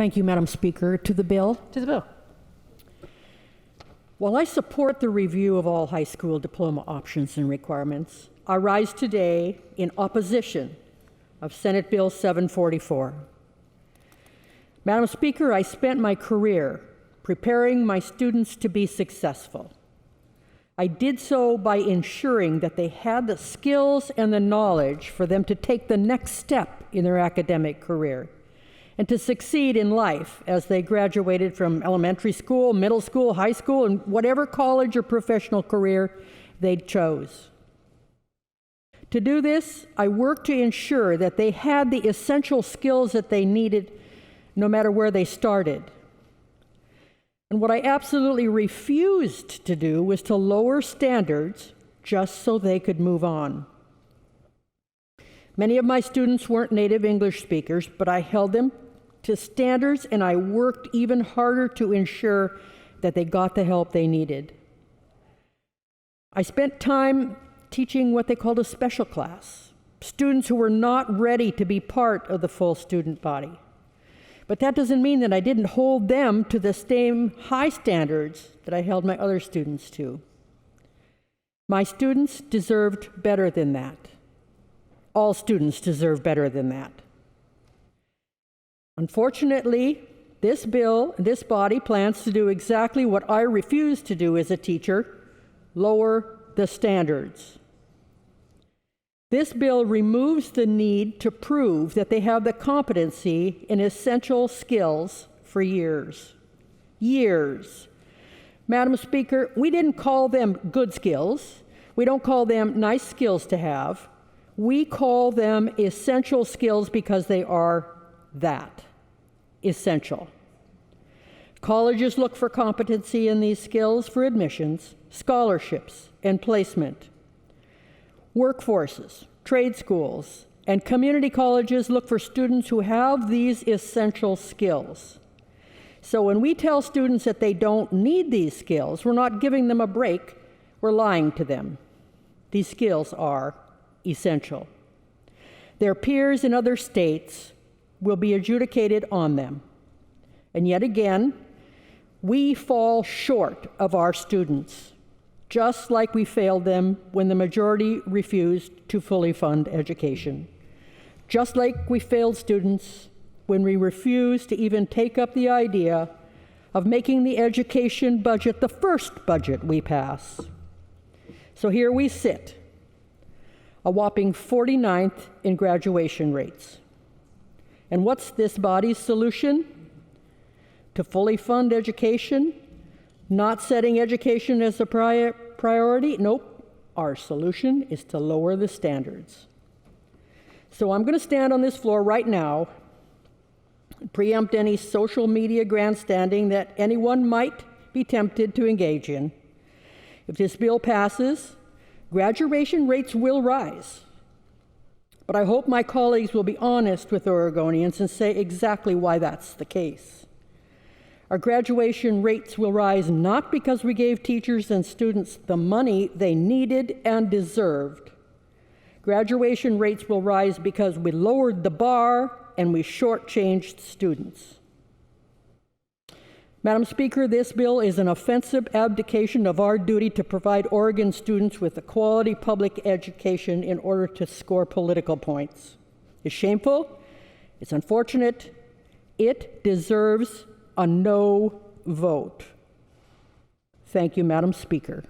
Thank you, Madam Speaker. To the bill. To the bill. While I support the review of all high school diploma options and requirements, I rise today in opposition of Senate Bill 744. Madam Speaker, I spent my career preparing my students to be successful. I did so by ensuring that they had the skills and the knowledge for them to take the next step in their academic career and to succeed in life as they graduated from elementary school, middle school, high school, and whatever college or professional career they chose. To do this, I worked to ensure that they had the essential skills that they needed no matter where they started. And what I absolutely refused to do was to lower standards just so they could move on. Many of my students weren't native English speakers, but I held them to standards and I worked even harder to ensure that they got the help they needed. I spent time teaching what they called a special class, students who were not ready to be part of the full student body. But that doesn't mean that I didn't hold them to the same high standards that I held my other students to. My students deserved better than that. All students deserve better than that. Unfortunately, this bill, this body plans to do exactly what I refused to do as a teacher, lower the standards. This bill removes the need to prove that they have the competency in essential skills for years. Years. Madam Speaker, we didn't call them good skills. We don't call them nice skills to have. We call them essential skills because they are that, essential. Colleges look for competency in these skills for admissions, scholarships, and placement. Workforces, trade schools, and community colleges look for students who have these essential skills. So when we tell students that they don't need these skills, we're not giving them a break, we're lying to them. These skills are essential. Their peers in other states will be adjudicated on them. And yet again, we fall short of our students, just like we failed them when the majority refused to fully fund education. Just like we failed students when we refused to even take up the idea of making the education budget the first budget we pass. So here we sit, a whopping 49th in graduation rates. And what's this body's solution? To fully fund education? Not setting education as a priority? Nope. Our solution is to lower the standards. So I'm going to stand on this floor right now and preempt any social media grandstanding that anyone might be tempted to engage in. If this bill passes, graduation rates will rise. But I hope my colleagues will be honest with Oregonians and say exactly why that's the case. Our graduation rates will rise not because we gave teachers and students the money they needed and deserved. Graduation rates will rise because we lowered the bar and we shortchanged students. Madam Speaker, this bill is an offensive abdication of our duty to provide Oregon students with a quality public education in order to score political points. It's shameful, it's unfortunate, it deserves a no vote. Thank you, Madam Speaker.